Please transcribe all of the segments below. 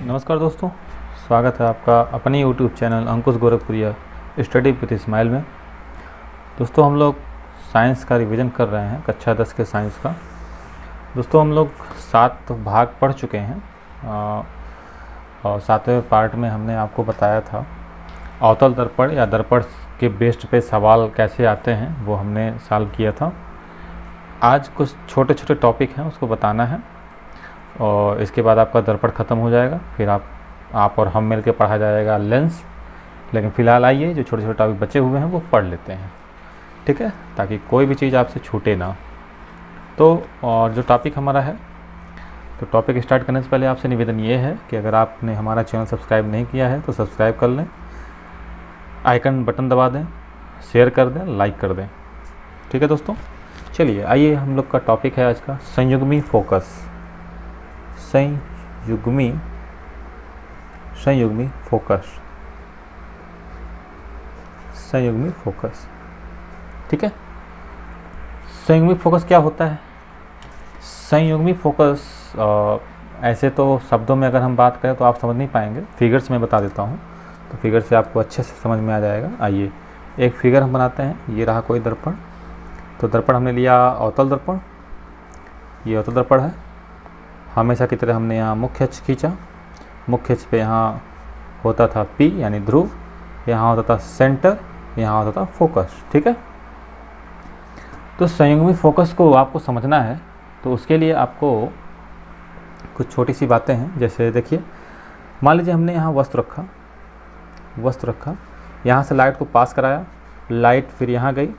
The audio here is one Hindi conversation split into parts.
नमस्कार दोस्तों, स्वागत है आपका अपने YouTube channel Ankush Gorakhpuriya study with Ismail में। दोस्तों, हम लोग साइंस का रिवीजन कर रहे हैं, कक्षा 10 के साइंस का। दोस्तों, हम लोग 7 भाग पढ़ चुके हैं और 7वें पार्ट में हमने आपको बताया था अवतल दर्पण या दर्पण के बेस्ड पे सवाल कैसे आते हैं, वो हमने सॉल्व किया था। आज कुछ छोटे छोटे टॉपिक हैं, उसको बताना है और इसके बाद आपका दर्पण ख़त्म हो जाएगा। फिर आप और हम मिल के पढ़ा जाएगा लेंस। लेकिन फ़िलहाल आइए जो छोटे छोटे टॉपिक बचे हुए हैं वो पढ़ लेते हैं, ठीक है, ताकि कोई भी चीज़ आपसे छूटे ना। तो और जो टॉपिक हमारा है, तो टॉपिक स्टार्ट करने से पहले आपसे निवेदन ये है कि अगर आपने हमारा चैनल सब्सक्राइब नहीं किया है तो सब्सक्राइब कर लें, आइकन बटन दबा दें, शेयर कर दें, लाइक कर दें, ठीक है दोस्तों। चलिए आइए, हम लोग का टॉपिक है आज का संयुग्मी फोकस। संयुग्मी फोकस, संयुग्मी फोकस, ठीक है। संयुग्मी फोकस क्या होता है? संयुग्मी फोकस ऐसे तो शब्दों में अगर हम बात करें तो आप समझ नहीं पाएंगे, फिगर्स में बता देता हूँ, तो फिगर से आपको अच्छे से समझ में आ जाएगा। आइए एक फिगर हम बनाते हैं। ये रहा कोई दर्पण, तो दर्पण हमने लिया अवतल दर्पण, ये अवतल दर्पण है। हमेशा की तरह हमने यहाँ मुख्य अक्ष खींचा, मुख्य अक्ष पे यहाँ होता था P यानी ध्रुव, यहाँ होता था सेंटर, यहाँ होता था फोकस, ठीक है। तो संयुग्मी फोकस को आपको समझना है, तो उसके लिए आपको कुछ छोटी सी बातें हैं। जैसे देखिए, मान लीजिए हमने यहाँ वस्तु रखा, यहाँ से लाइट को पास कराया, लाइट फिर यहाँ गई,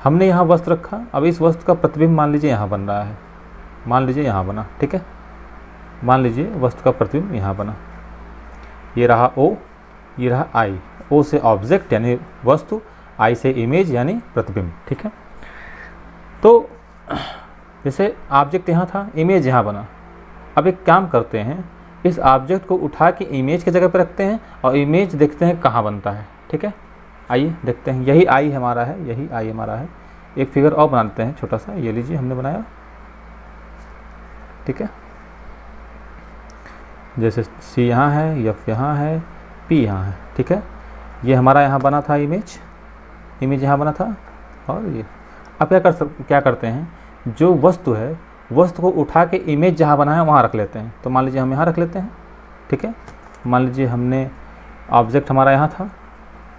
हमने यहाँ वस्तु रखा। अब इस वस्तु का प्रतिबिंब मान लीजिए यहाँ बन रहा है, मान लीजिए यहाँ बना, ठीक है। मान लीजिए वस्तु का प्रतिबिंब यहाँ बना, ये रहा O, ये रहा I। O से ऑब्जेक्ट यानी वस्तु, I से इमेज यानी प्रतिबिंब, ठीक है। तो जैसे ऑब्जेक्ट यहाँ था, इमेज यहाँ बना। अब एक काम करते हैं, इस ऑब्जेक्ट को उठा के इमेज की जगह पर रखते हैं और इमेज देखते हैं कहाँ बनता है, ठीक है। आइए देखते हैं, यही I हमारा है, यही I हमारा है। एक फिगर और बनाते हैं छोटा सा, ये लीजिए हमने बनाया, ठीक है। जैसे C यहाँ है, F यहाँ है, P यहाँ है, ठीक है। ये हमारा यहाँ बना था इमेज यहाँ बना था। और ये अब क्या करते हैं, जो वस्तु है, वस्तु को उठा के इमेज जहाँ बना है वहाँ रख लेते हैं। तो मान लीजिए हम यहाँ रख लेते हैं, ठीक है। मान लीजिए हमने ऑब्जेक्ट हमारा यहाँ था,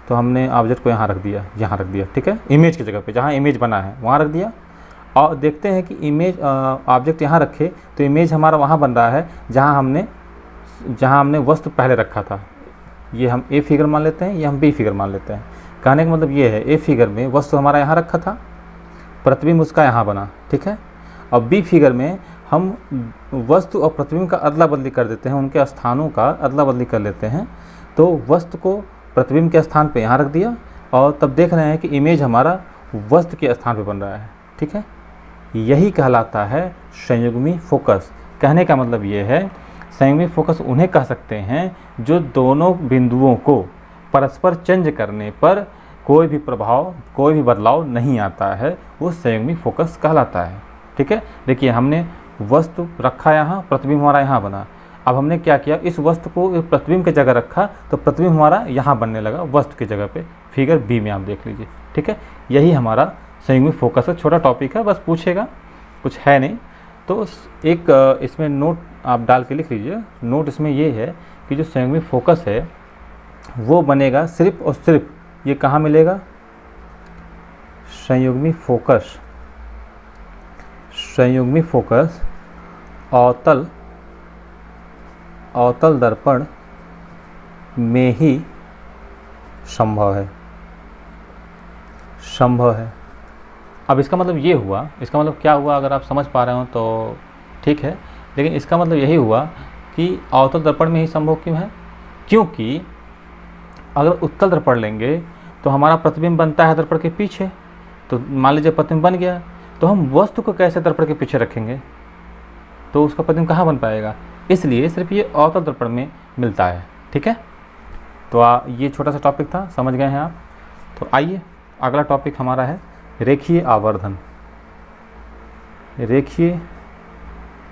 तो हमने ऑब्जेक्ट को यहाँ रख दिया, ठीक है। इमेज की जगह पे जहाँ इमेज बना है वहाँ रख दिया। और देखते हैं कि इमेज ऑब्जेक्ट यहाँ रखे तो इमेज हमारा वहाँ बन रहा है जहाँ हमने वस्तु पहले रखा था। ये हम ए फिगर मान लेते हैं, ये हम बी फिगर मान लेते हैं। कहने का मतलब ये है, ए फिगर में वस्तु हमारा यहाँ रखा था, प्रतिबिंब उसका यहाँ बना, ठीक है। और बी फिगर में हम वस्तु और प्रतिबिंब का अदला बदली कर देते हैं, उनके स्थानों का अदला बदली कर लेते हैं। तो वस्तु को प्रतिबिंब के स्थान पे यहाँ रख दिया और तब देख रहे हैं कि इमेज हमारा वस्तु के स्थान पे बन रहा है, ठीक है। यही कहलाता है संयुग्मी फोकस। कहने का मतलब ये है, संयुग्मी फोकस उन्हें कह सकते हैं जो दोनों बिंदुओं को परस्पर चेंज करने पर कोई भी प्रभाव, कोई भी बदलाव नहीं आता है, वो संयुग्मी फोकस कहलाता है, ठीक है। देखिए, हमने वस्तु रखा यहाँ, प्रतिबिंब हमारा यहाँ बना। अब हमने क्या किया, इस वस्तु को प्रतिबिंब की जगह रखा तो प्रतिबिंब हमारा यहाँ बनने लगा वस्तु की जगह पे। फिगर बी में आप देख लीजिए, ठीक है। यही हमारा संयुग्मी फोकस है। छोटा टॉपिक है, बस पूछेगा, कुछ है नहीं। तो एक इसमें नोट आप डाल के लिख लीजिए। नोट इसमें ये है कि जो संयुग्मी फोकस है वो बनेगा सिर्फ और सिर्फ, ये कहाँ मिलेगा, संयुग्मी फोकस अवतल दर्पण में ही संभव है। अब इसका मतलब ये हुआ, इसका मतलब क्या हुआ, अगर आप समझ पा रहे हो तो ठीक है। लेकिन इसका मतलब यही हुआ कि अवतल दर्पण में ही संभव क्यों है, क्योंकि अगर उत्तल दर्पण लेंगे तो हमारा प्रतिबिंब बनता है दर्पण के पीछे। तो मान लीजिए प्रतिबिंब बन गया, तो हम वस्तु को कैसे दर्पण के पीछे रखेंगे, तो उसका प्रतिबिंब कहाँ बन पाएगा। इसलिए सिर्फ ये अवतल दर्पण में मिलता है, ठीक है। तो ये छोटा सा टॉपिक था, समझ गए हैं आप। तो आइए अगला टॉपिक हमारा है रेखीय आवर्धन। रेखीय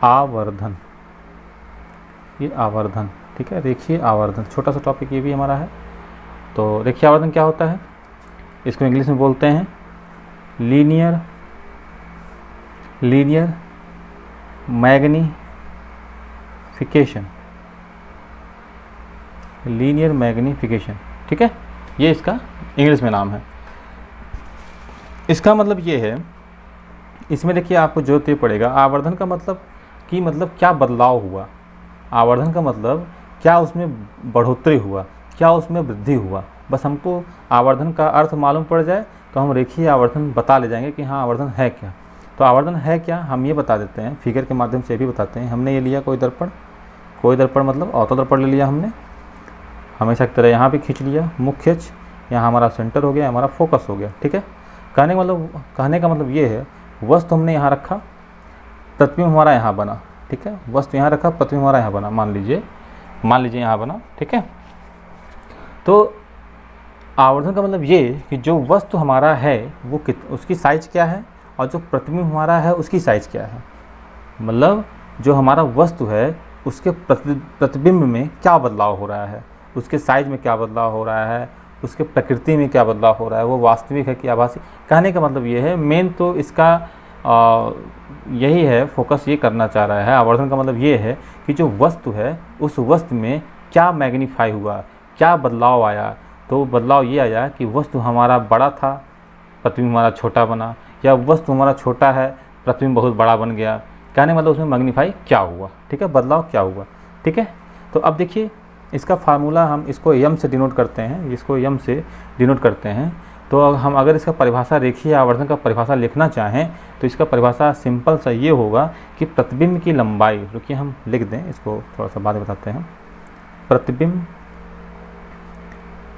आवर्धन। ये आवर्धन, ठीक है, रेखीय आवर्धन, छोटा सा टॉपिक ये भी हमारा है। तो रेखीय आवर्धन क्या होता है, इसको इंग्लिश में बोलते हैं लीनियर मैग्नीफिकेशन, लीनियर मैग्नीफिकेशन, ठीक है, ये इसका इंग्लिश में नाम है। इसका मतलब ये है, इसमें देखिए आपको जो ये पड़ेगा, आवर्धन का मतलब कि मतलब क्या बदलाव हुआ, आवर्धन का मतलब क्या उसमें बढ़ोतरी हुआ, क्या उसमें वृद्धि हुआ। बस हमको आवर्धन का अर्थ मालूम पड़ जाए तो हम रेखीय आवर्धन बता ले जाएंगे कि हाँ आवर्धन है क्या। तो आवर्धन है क्या हम ये बता देते हैं, फिगर के माध्यम से भी बताते हैं। हमने ये लिया कोई दर्पण मतलब अवतल दर्पण ले लिया हमने, हमेशा की तरह यहाँ भी खींच लिया, मुख्य अक्ष यहाँ हमारा सेंटर हो गया, हमारा फोकस हो गया, ठीक है। कहने का मतलब ये है, वस्तु हमने यहाँ रखा, प्रतिबिंब हमारा यहाँ बना, ठीक है, वस्तु यहाँ रखा, प्रतिबिंब हमारा यहाँ बना, मान लीजिए यहाँ बना, ठीक है। तो आवर्धन का मतलब ये कि जो वस्तु हमारा है वो उसकी साइज क्या है और जो प्रतिबिंब हमारा है उसकी साइज क्या है। मतलब जो हमारा वस्तु है उसके प्रतिबिंब में क्या बदलाव हो रहा है, उसके साइज में क्या बदलाव हो रहा है, उसके प्रकृति में क्या बदलाव हो रहा है, वो वास्तविक है कि आभासी। कहने का मतलब ये है, मेन तो इसका यही है, फोकस ये करना चाह रहा है। आवर्धन का मतलब ये है कि जो वस्तु है उस वस्तु में क्या मैग्नीफाई हुआ, क्या बदलाव आया। तो बदलाव ये आया कि वस्तु हमारा बड़ा था, प्रतिबिंब हमारा छोटा बना, या वस्तु हमारा छोटा है, प्रतिबिंब बहुत बड़ा बन गया। कहने मतलब उसमें मैग्नीफाई क्या हुआ, ठीक है, बदलाव क्या हुआ, ठीक है। तो अब देखिए इसका फार्मूला हम इसको यम से डिनोट करते हैं, इसको यम से डिनोट करते हैं। तो हम अगर इसका परिभाषा रेखीय आवर्धन का परिभाषा लिखना चाहें तो इसका परिभाषा सिंपल सा ये होगा कि प्रतिबिंब की लंबाई, रुकिए हम लिख दें, इसको थोड़ा सा बाद में बताते हैं।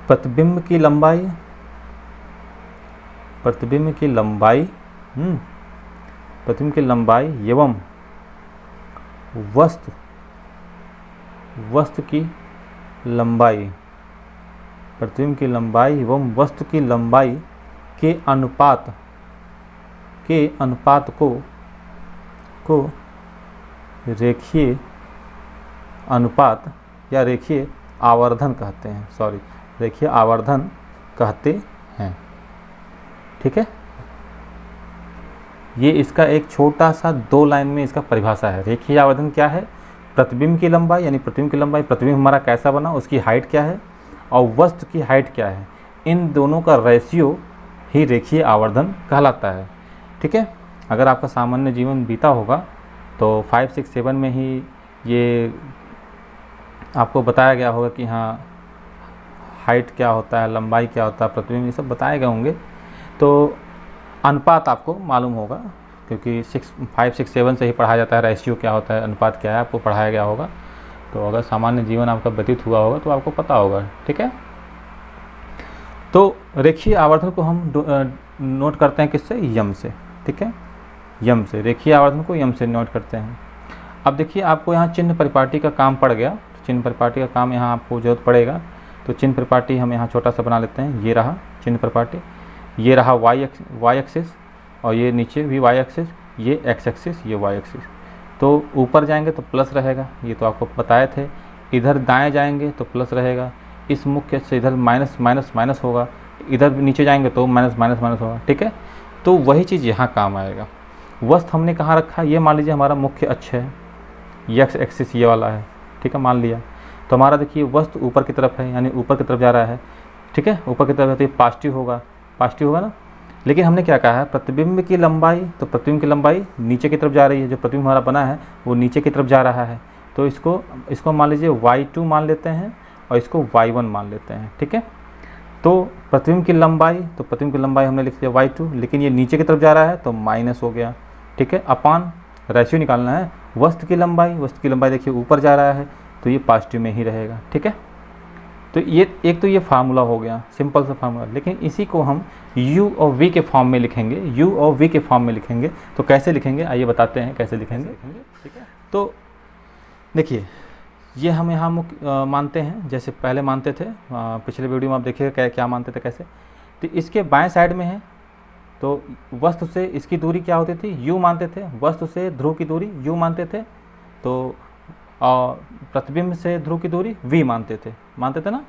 प्रतिबिंब की लंबाई, प्रतिबिंब की लंबाई एवं वस्तु की लंबाई, प्रतिबिंब की लंबाई एवं वस्तु की लंबाई के अनुपात को रेखीय अनुपात या रेखीय आवर्धन कहते हैं, रेखीय आवर्धन कहते हैं, ठीक है। ये इसका एक छोटा सा 2 लाइन में इसका परिभाषा है। रेखीय आवर्धन क्या है, प्रतिबिंब की लंबाई यानी प्रतिबिंब की लंबाई, प्रतिबिंब हमारा कैसा बना, उसकी हाइट क्या है और वस्तु की हाइट क्या है, इन दोनों का रेशियो ही रेखीय आवर्धन कहलाता है, ठीक है। अगर आपका सामान्य जीवन बीता होगा तो 5, 6, 7 में ही ये आपको बताया गया होगा कि हाँ हाइट क्या होता है, लंबाई क्या होता है, प्रतिबिंब, ये सब बताए गए होंगे। तो अनुपात आपको मालूम होगा क्योंकि 5, 6, 7 से ही पढ़ाया जाता है, रेशियो क्या होता है, अनुपात क्या है, आपको पढ़ाया गया होगा। तो अगर सामान्य जीवन आपका व्यतीत हुआ होगा तो आपको पता होगा, ठीक है। तो रेखीय आवर्धन को हम नोट करते हैं किससे, यम से, ठीक है, यम से, रेखीय आवर्धन को यम से नोट करते हैं। अब देखिए आपको यहाँ चिन्ह परिपाटी का काम पड़ गया, चिन्ह परिपाटी का काम यहाँ आपको जरूरत पड़ेगा। तो चिन्ह परिपाटी हम यहाँ छोटा सा बना लेते हैं, ये रहा चिन्ह परिपाटी, ये रहा वाई एक्सिस और ये नीचे भी वाई एक्सिस, ये एक्स एक्सिस, ये वाई एक्सिस। तो ऊपर जाएंगे तो प्लस रहेगा, ये तो आपको बताए थे। इधर दाएं जाएंगे तो प्लस रहेगा, इस मुख्य से इधर माइनस माइनस माइनस होगा, इधर नीचे जाएंगे तो माइनस माइनस माइनस होगा, ठीक है। तो वही चीज़ यहाँ काम आएगा। वस्तु हमने कहाँ रखा, ये मान लीजिए हमारा मुख्य अक्ष है, एक्स एक्सिस ये वाला है, ठीक है, मान लिया। तो हमारा देखिए वस्तु ऊपर की तरफ है, यानी ऊपर की तरफ जा रहा है, ठीक है, ऊपर की तरफ है तो ये पॉजिटिव होगा ना। लेकिन हमने क्या कहा है, प्रतिबिंब की लंबाई, तो प्रतिबिंब की लंबाई नीचे की तरफ जा रही है, जो प्रतिबिंब हमारा बना है वो नीचे की तरफ जा रहा है। तो इसको मान लीजिए y2 मान लेते हैं और इसको y1 मान लेते हैं, ठीक है। तो प्रतिबिंब की लंबाई हमने लिख लिया y2, लेकिन ये नीचे की तरफ जा रहा है तो माइनस हो गया, ठीक है। अपान रेशियो निकालना है, वस्तु की लंबाई देखिए ऊपर जा रहा है तो ये पॉजिटिव में ही रहेगा, ठीक है। तो ये एक तो ये फार्मूला हो गया, सिंपल सा फार्मूला। लेकिन इसी को हम u और v के फॉर्म में लिखेंगे, तो कैसे लिखेंगे आइए बताते हैं कैसे लिखेंगे, ठीक है। तो देखिए ये हम यहाँ मानते हैं, जैसे पहले मानते थे, पिछले वीडियो में आप देखिएगा क्या मानते थे कैसे। तो इसके बाएं साइड में है, तो वस्तु से इसकी दूरी क्या होती थी, u मानते थे, वस्तु से ध्रुव की दूरी u मानते थे। तो और प्रतिबिंब से ध्रुव की दूरी v मानते थे ना।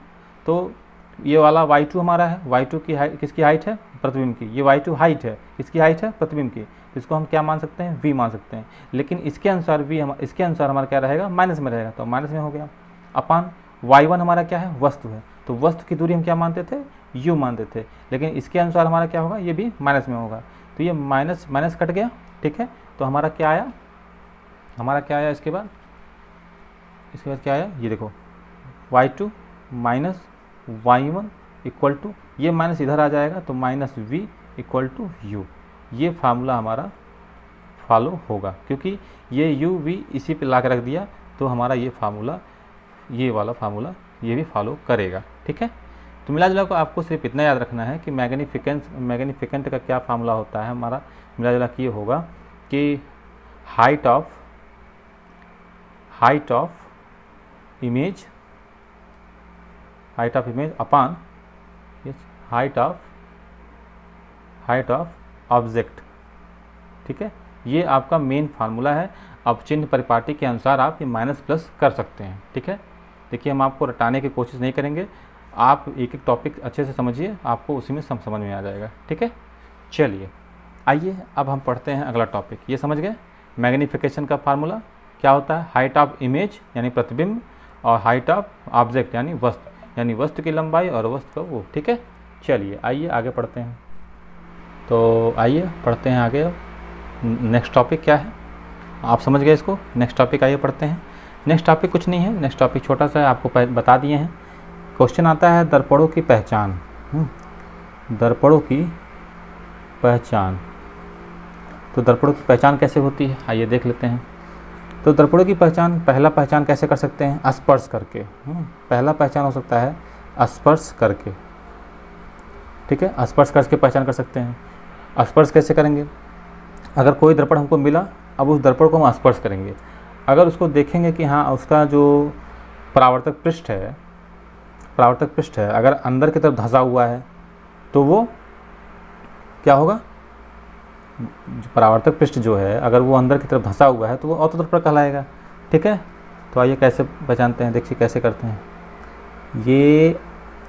तो ये वाला y2 हमारा है, y2 की हाइट किसकी हाइट है, प्रतिबिंब की, ये y2 हाइट है, किसकी हाइट है, प्रतिबिंब की, तो इसको हम क्या मान सकते हैं, v मान सकते हैं। लेकिन इसके अनुसार इसके अनुसार हमारा क्या रहेगा, माइनस में रहेगा, तो माइनस में हो गया। अपान y1 हमारा क्या है, वस्तु है, तो वस्तु की दूरी हम क्या मानते थे, u मानते थे, लेकिन इसके अनुसार हमारा क्या होगा, ये भी माइनस में होगा, तो ये माइनस माइनस कट गया, ठीक है। तो हमारा क्या आया, इसके बाद क्या आया, ये देखो y2 minus y1 equal to, ये माइनस इधर आ जाएगा तो minus v equal to u। ये फार्मूला हमारा फॉलो होगा, क्योंकि ये u v इसी पे ला के रख दिया, तो हमारा ये फार्मूला, ये वाला फार्मूला ये भी फॉलो करेगा, ठीक है। तो मिला जुला को आपको सिर्फ इतना याद रखना है कि मैग्निफिकेंट का क्या फार्मूला होता है हमारा, मिला जुला कि ये होगा कि height of image upon height of object, ठीक है। ये आपका मेन फार्मूला है। अब चिन्ह परिपाटी के अनुसार आप ये माइनस प्लस कर सकते हैं, ठीक है। देखिए हम आपको रटाने की कोशिश नहीं करेंगे, आप एक एक टॉपिक अच्छे से समझिए, आपको उसी में समझ में आ जाएगा, ठीक है। चलिए आइए अब हम पढ़ते हैं अगला टॉपिक। ये समझ गए मैग्नीफिकेशन का फार्मूला क्या होता है, हाइट ऑफ इमेज यानी प्रतिबिंब, और हाइट ऑफ ऑब्जेक्ट यानी वस्तु, यानी वस्तु की लंबाई और वस्तु का वो, ठीक है। चलिए आइए आगे पढ़ते हैं। तो आइए पढ़ते हैं आगे। नेक्स्ट टॉपिक क्या है, आप समझ गए इसको। नेक्स्ट टॉपिक आइए पढ़ते हैं। नेक्स्ट टॉपिक कुछ नहीं है, नेक्स्ट टॉपिक छोटा सा है, आपको बता दिए हैं। क्वेश्चन आता है दर्पणों की पहचान। दर्पणों की पहचान, तो दर्पणों की पहचान कैसे होती है, आइए देख लेते हैं। तो दर्पणों की पहचान, पहला पहचान कैसे कर सकते हैं, स्पर्श करके। पहला पहचान हो सकता है स्पर्श करके, ठीक है। स्पर्श करके पहचान कर सकते हैं। स्पर्श कैसे करेंगे, अगर कोई दर्पण हमको मिला, अब उस दर्पण को हम स्पर्श करेंगे, अगर उसको देखेंगे कि हाँ उसका जो परावर्तक पृष्ठ है अगर अंदर की तरफ धंसा हुआ है, तो वो क्या होगा, परावर्तक पृष्ठ जो है अगर वो अंदर की तरफ धंसा हुआ है तो वो अवतल दर्पण कहलाएगा, ठीक है। तो आइए कैसे पहचानते हैं, देखिए कैसे करते हैं।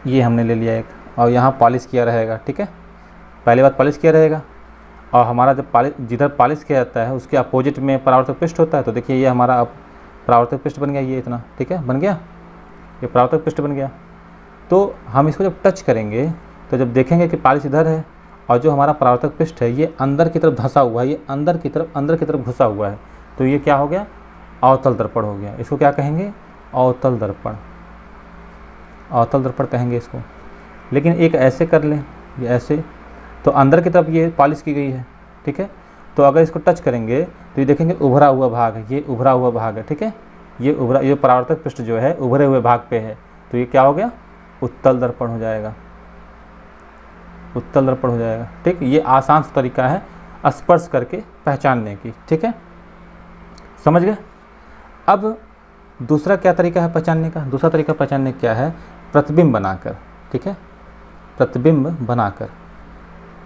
ये हमने ले लिया एक, और यहाँ पॉलिश किया रहेगा, ठीक है। पहली बात पॉलिश किया रहेगा, और हमारा जब जिधर पॉलिश किया जाता है उसके अपोजिट में परावर्तक पृष्ठ होता है। तो देखिए ये हमारा अब परावर्तक पृष्ठ बन गया, ये इतना, ठीक है, बन गया, ये परावर्तक पृष्ठ बन गया। तो हम इसको जब टच करेंगे तो जब देखेंगे कि पॉलिश इधर है और जो हमारा परावर्तक पृष्ठ है ये अंदर की तरफ धंसा हुआ है, ये अंदर की तरफ घुसा हुआ है, तो ये क्या हो गया, अवतल दर्पण हो गया। इसको क्या कहेंगे, अवतल दर्पण कहेंगे इसको। लेकिन एक ऐसे कर लें, ये ऐसे, तो अंदर की तरफ ये पॉलिश की गई है, ठीक है। तो अगर इसको टच करेंगे तो ये देखेंगे उभरा हुआ भाग है, ये उभरा हुआ भाग है, ठीक है। ये परावर्तक पृष्ठ जो है उभरे हुए भाग पे है, तो ये क्या हो गया, उत्तल दर्पण हो जाएगा, ठीक। ये आसान सा तरीका है स्पर्श करके पहचानने की, ठीक है, समझ गए। अब दूसरा क्या तरीका है पहचानने का, दूसरा तरीका पहचानने क्या है, प्रतिबिंब बनाकर, ठीक है।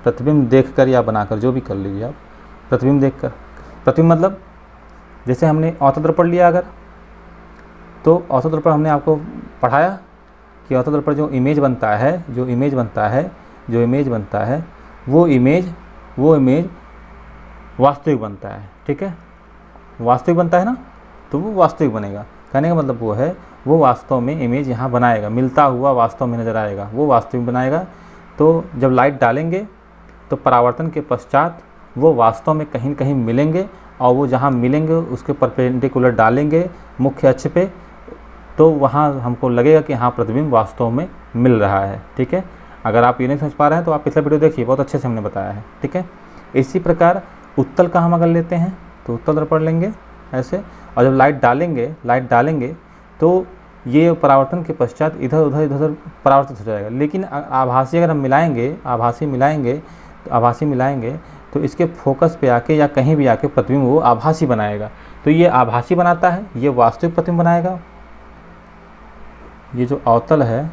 प्रतिबिंब देखकर या बनाकर, जो भी कर लीजिए आप। प्रतिबिंब देखकर, प्रतिबिंब मतलब जैसे हमने अवतल दर्पण लिया, अगर तो अवतल दर्पण हमने आपको पढ़ाया कि अवतल दर्पण जो इमेज बनता है वो इमेज वास्तविक बनता है, ठीक है। वास्तविक बनता है ना, तो वो वास्तविक बनेगा। कहने का मतलब वो है वो वास्तव में इमेज यहाँ बनाएगा, मिलता हुआ वास्तव में नज़र आएगा, वो वास्तविक बनाएगा। तो जब लाइट डालेंगे तो परावर्तन के पश्चात वो वास्तव में कहीं न कहीं मिलेंगे, और वो जहाँ मिलेंगे उसके परपेंडिकुलर डालेंगे मुख्य अक्ष पे, तो वहाँ हमको लगेगा कि हाँ प्रतिबिंब वास्तव में मिल रहा है, ठीक है। अगर आप ये नहीं समझ पा रहे हैं तो आप पिछला वीडियो देखिए, बहुत अच्छे से हमने बताया है, ठीक है। इसी प्रकार उत्तल का हम अगर लेते हैं तो उत्तल दर्पण लेंगे ऐसे, और जब लाइट डालेंगे तो ये परावर्तन के पश्चात इधर उधर परावर्तित हो जाएगा। लेकिन आभासी अगर हम आभासी मिलाएंगे तो इसके फोकस पे आके या कहीं भी आके प्रतिबिंब वो आभासी बनाएगा। तो ये आभासी बनाता है, ये वास्तविक प्रतिबिंब बनाएगा। ये जो अवतल है,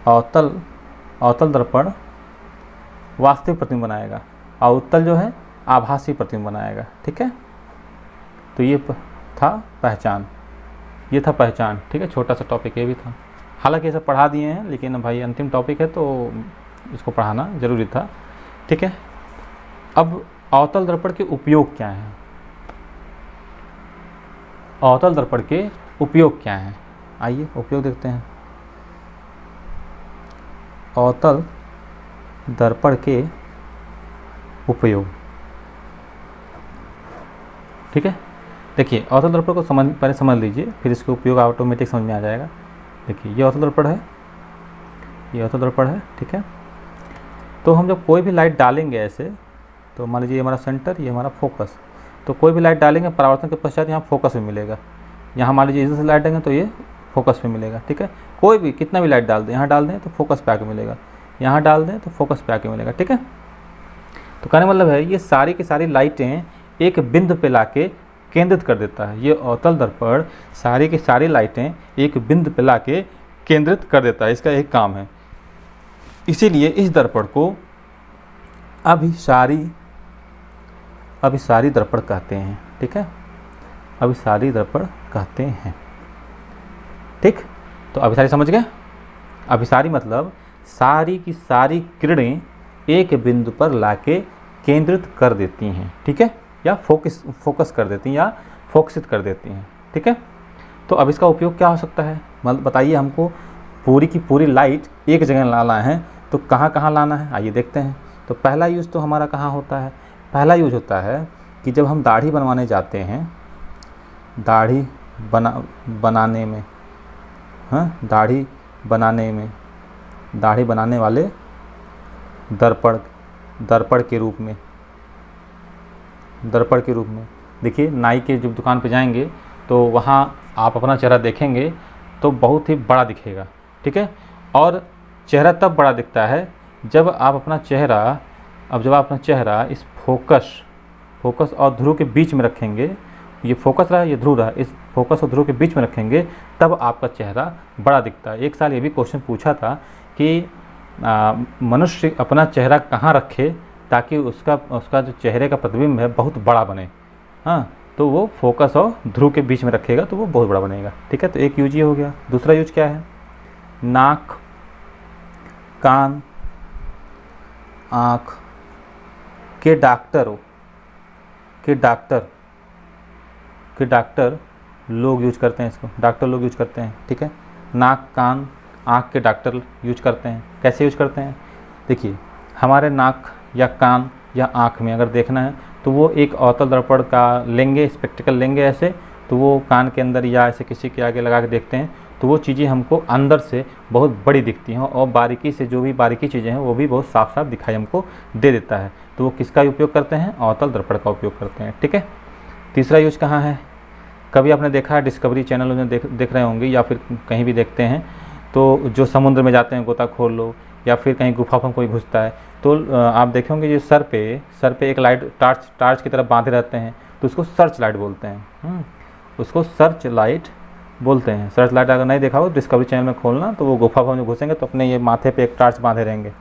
अवतल दर्पण वास्तविक प्रतिबिंब बनाएगा, और उत्तल जो है आभासी प्रतिबिंब बनाएगा, ठीक है। तो ये था पहचान। ये था पहचान, ठीक है, छोटा सा टॉपिक ये भी था। हालांकि ये सब पढ़ा दिए हैं, लेकिन भाई अंतिम टॉपिक है तो इसको पढ़ाना ज़रूरी था, ठीक है। अब अवतल दर्पण के उपयोग क्या हैं? अवतल दर्पण के उपयोग क्या हैं? आइए उपयोग देखते हैं। अवतल दर्पण के उपयोग, ठीक है। देखिए अवतल दर्पण को पहले समझ लीजिए, फिर इसके उपयोग ऑटोमेटिक समझ में आ जाएगा। देखिए ये अवतल दर्पण है, ये अवतल दर्पण है, ठीक है। तो हम जब कोई भी लाइट डालेंगे ऐसे, तो मान लीजिए ये हमारा सेंटर, ये हमारा फोकस, तो कोई भी लाइट डालेंगे परावर्तन के पश्चात यहाँ फोकस में मिलेगा। यहाँ मान लीजिए इधर से लाइट देंगे तो ये फोकस में मिलेगा, ठीक है। कोई भी कितना भी लाइट डाल दें, यहाँ डाल दें तो फोकस पे आके मिलेगा, यहाँ डाल दें तो फोकस पे आके मिलेगा, ठीक है। तो कहने मतलब है ये सारी की सारी लाइटें एक बिंदु पे लाके केंद्रित कर देता है। ये अवतल दर्पण सारी की सारी लाइटें एक बिंदु पे लाके केंद्रित कर देता है, इसका एक काम है। इसीलिए इस दर्पण को अभिसारी दर्पण कहते हैं, ठीक है। अभिसारी दर्पण कहते हैं, ठीक। तो अभिसारी समझ गए? अभिसारी मतलब सारी की सारी किरणें एक बिंदु पर लाके केंद्रित कर देती हैं, ठीक है, या फोकस कर देती हैं या फोकसित कर देती हैं, ठीक है। तो अब इसका उपयोग क्या हो सकता है? मतलब बताइए, हमको पूरी की पूरी लाइट एक जगह लाना है तो कहाँ कहाँ लाना है, आइए देखते हैं। तो पहला यूज़ तो हमारा कहाँ होता है? पहला यूज होता है कि जब हम दाढ़ी बनवाने जाते हैं, दाढ़ी बनाने में, हाँ, दाढ़ी बनाने वाले दर्पण के रूप में देखिए, नाई के जब दुकान पे जाएंगे तो वहाँ आप अपना चेहरा देखेंगे तो बहुत ही बड़ा दिखेगा, ठीक है। और चेहरा तब बड़ा दिखता है जब आप अपना चेहरा इस फोकस और ध्रुव के बीच में रखेंगे। ये फोकस रहा, ये ध्रुव रहा, इस फोकस और ध्रुव के बीच में रखेंगे तब आपका चेहरा बड़ा दिखता है। एक साल ये भी क्वेश्चन पूछा था कि मनुष्य अपना चेहरा कहाँ रखे ताकि उसका जो चेहरे का प्रतिबिंब है बहुत बड़ा बने, हाँ, तो वो फोकस और ध्रुव के बीच में रखेगा तो वो बहुत बड़ा बनेगा, ठीक है। तो एक यूज ये हो गया। दूसरा यूज क्या है? नाक, कान, आँख के डॉक्टर लोग यूज करते हैं इसको, डॉक्टर लोग यूज करते हैं, ठीक है। नाक, कान, आँख के डॉक्टर यूज करते हैं। कैसे यूज करते हैं? देखिए, हमारे नाक या कान या आँख में अगर देखना है तो वो एक अवतल दर्पण का लेंगे, स्पेक्टिकल लेंगे ऐसे, तो वो कान के अंदर या ऐसे किसी के आगे लगा के देखते हैं तो वो चीज़ें हमको अंदर से बहुत बड़ी दिखती हैं और बारीकी से जो भी बारीकी चीज़ें हैं वो भी बहुत साफ साफ दिखाई हमको दे देता है। तो वो किसका उपयोग करते हैं? अवतल दर्पण का उपयोग करते हैं, ठीक है। तीसरा यूज कहाँ है? कभी आपने देखा है डिस्कवरी चैनल में देख रहे होंगे या फिर कहीं भी देखते हैं, तो जो समुद्र में जाते हैं गोताखोर लोग या फिर कहीं गुफा में कोई घुसता है तो आप देखे होंगे जो सर पे एक लाइट टार्च की तरफ बांधे रहते हैं तो उसको सर्च लाइट बोलते हैं। उसको सर्च लाइट बोलते हैं। सर्च लाइट अगर नहीं देखा हो डिस्कवरी चैनल में खोलना, तो वो गुफा में घुसेंगे तो अपने ये माथे पे एक टार्च बांधे रहेंगे,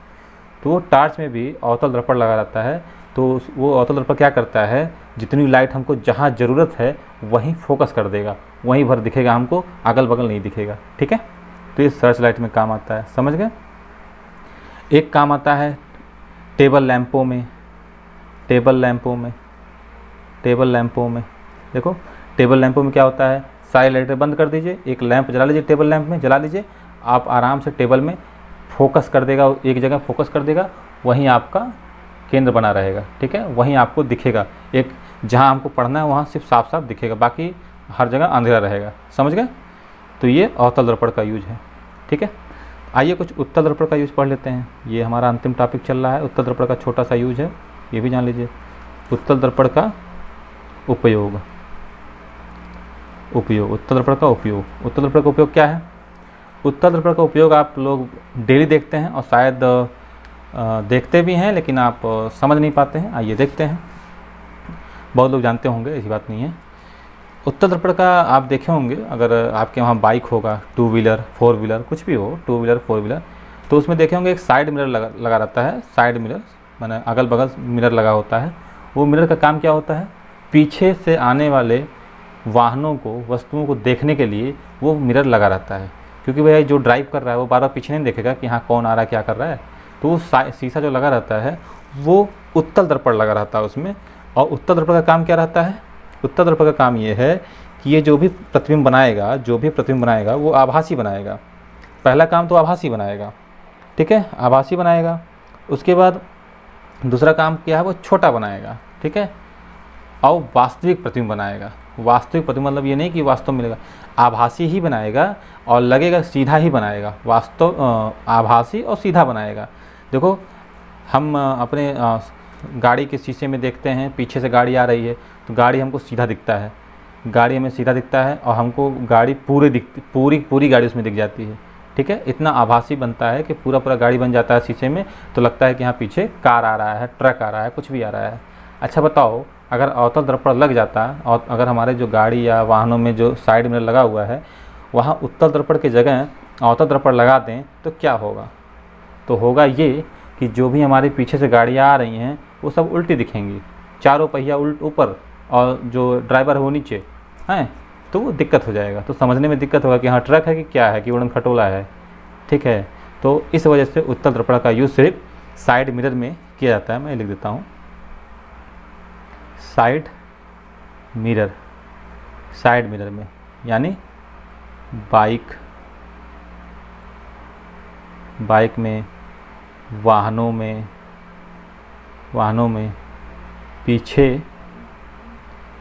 तो वो टार्च में भी अवतल दर्पण लगा रहता है। तो वो अवतल दर्पण क्या करता है, जितनी लाइट हमको जहाँ ज़रूरत है वहीं फोकस कर देगा, वहीं भर दिखेगा हमको, अगल बगल नहीं दिखेगा, ठीक है। तो ये सर्च लाइट में काम आता है, समझ गए। एक काम आता है टेबल लैंपों में देखो, टेबल लैंपों में क्या होता है, सारी लाइटें बंद कर दीजिए, एक लैंप जला लीजिए, टेबल लैंप में जला लीजिए, आप आराम से टेबल में फोकस कर देगा, एक जगह फोकस कर देगा, वहीं आपका केंद्र बना रहेगा, ठीक है। वहीं आपको दिखेगा, एक जहां हमको पढ़ना है वहां सिर्फ साफ साफ दिखेगा, बाकी हर जगह अंधेरा रहेगा, समझ गए। तो ये अवतल दर्पण का यूज है, ठीक है। आइए कुछ उत्तल दर्पण का यूज पढ़ लेते हैं। ये हमारा अंतिम टॉपिक चल रहा है, उत्तल दर्पण का छोटा सा यूज है, ये भी जान लीजिए। उत्तल दर्पण का उपयोग, उत्तल दर्पण का उपयोग क्या है? उत्तल दर्पण का उपयोग आप लोग डेली देखते हैं और शायद देखते भी हैं लेकिन आप समझ नहीं पाते हैं। आइए देखते हैं, बहुत लोग जानते होंगे, ऐसी बात नहीं है। उत्तल दर्पण का आप देखे होंगे, अगर आपके वहाँ बाइक होगा, 2 व्हीलर 4 व्हीलर कुछ भी हो, 2 व्हीलर 4 व्हीलर, तो उसमें देखे होंगे एक साइड मिरर लगा रहता है। साइड मिरर माने अगल बगल मिरर लगा होता है। वो मिरर का काम क्या होता है, पीछे से आने वाले वाहनों को, वस्तुओं को देखने के लिए वो मिरर लगा रहता है, क्योंकि भैया जो ड्राइव कर रहा है वो बार बार पीछे नहीं देखेगा कि हाँ कौन आ रहा है, क्या कर रहा है। तो वो शीशा जो लगा रहता है वो उत्तल दर्पण लगा रहता है उसमें। और उत्तल दर्पण का काम क्या रहता है? उत्तल दर्पण का काम ये है कि ये जो भी प्रतिबिंब बनाएगा वो आभासी बनाएगा। पहला काम तो आभासी बनाएगा, ठीक है, आभासी बनाएगा। उसके बाद दूसरा काम क्या है, वो छोटा बनाएगा, ठीक है, और वास्तविक प्रतिबिंब बनाएगा। वास्तविक प्रतिबिंब मतलब ये नहीं कि वास्तव मिलेगा, आभासी ही बनाएगा और लगेगा सीधा ही बनाएगा। वास्तव आभासी और सीधा बनाएगा। देखो हम अपने गाड़ी के शीशे में देखते हैं, पीछे से गाड़ी आ रही है तो गाड़ी हमको सीधा दिखता है, गाड़ी हमें सीधा दिखता है और हमको गाड़ी पूरी गाड़ी उसमें दिख जाती है, ठीक है। इतना आभासी बनता है कि पूरा गाड़ी बन जाता है शीशे में, तो लगता है कि यहाँ पीछे कार आ रहा है, ट्रक आ रहा है, कुछ भी आ रहा है। अच्छा बताओ, अगर अवतल दर्पण लग जाता और अगर हमारे जो गाड़ी या वाहनों में जो साइड मिरर लगा हुआ है वहाँ उत्तल दर्पण की जगह अवतल दर्पण लगा दें तो क्या होगा? तो होगा ये कि जो भी हमारे पीछे से गाड़ियाँ आ रही हैं वो सब उल्टी दिखेंगी, चारों पहिया ऊपर और जो ड्राइवर है वो नीचे हैं, तो वो दिक्कत हो जाएगा। तो समझने में दिक्कत होगा कि हाँ ट्रक है कि क्या है, कि उड़न खटोला है, ठीक है। तो इस वजह से उत्तल दर्पण का यूज़ सिर्फ साइड मिरर में किया जाता है। मैं लिख देता हूँ, साइड मिरर में, यानी बाइक में, वाहनों में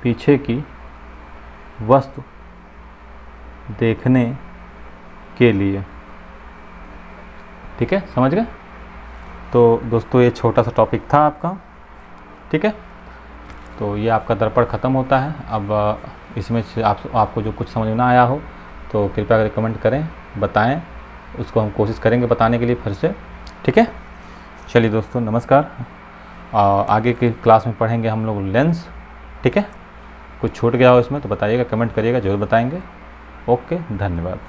पीछे की वस्तु देखने के लिए, ठीक है, समझ गए। तो दोस्तों ये छोटा सा टॉपिक था आपका, ठीक है। तो ये आपका दर्पण ख़त्म होता है। अब इसमें से आपको जो कुछ समझ में ना आया हो तो कृपया करके कमेंट करें, बताएं, उसको हम कोशिश करेंगे बताने के लिए फिर से, ठीक है। चलिए दोस्तों नमस्कार। आगे की क्लास में पढ़ेंगे हम लोग लेंस, ठीक है। कुछ छूट गया हो इसमें तो बताइएगा, कमेंट करिएगा, ज़रूर बताएंगे। ओके, धन्यवाद।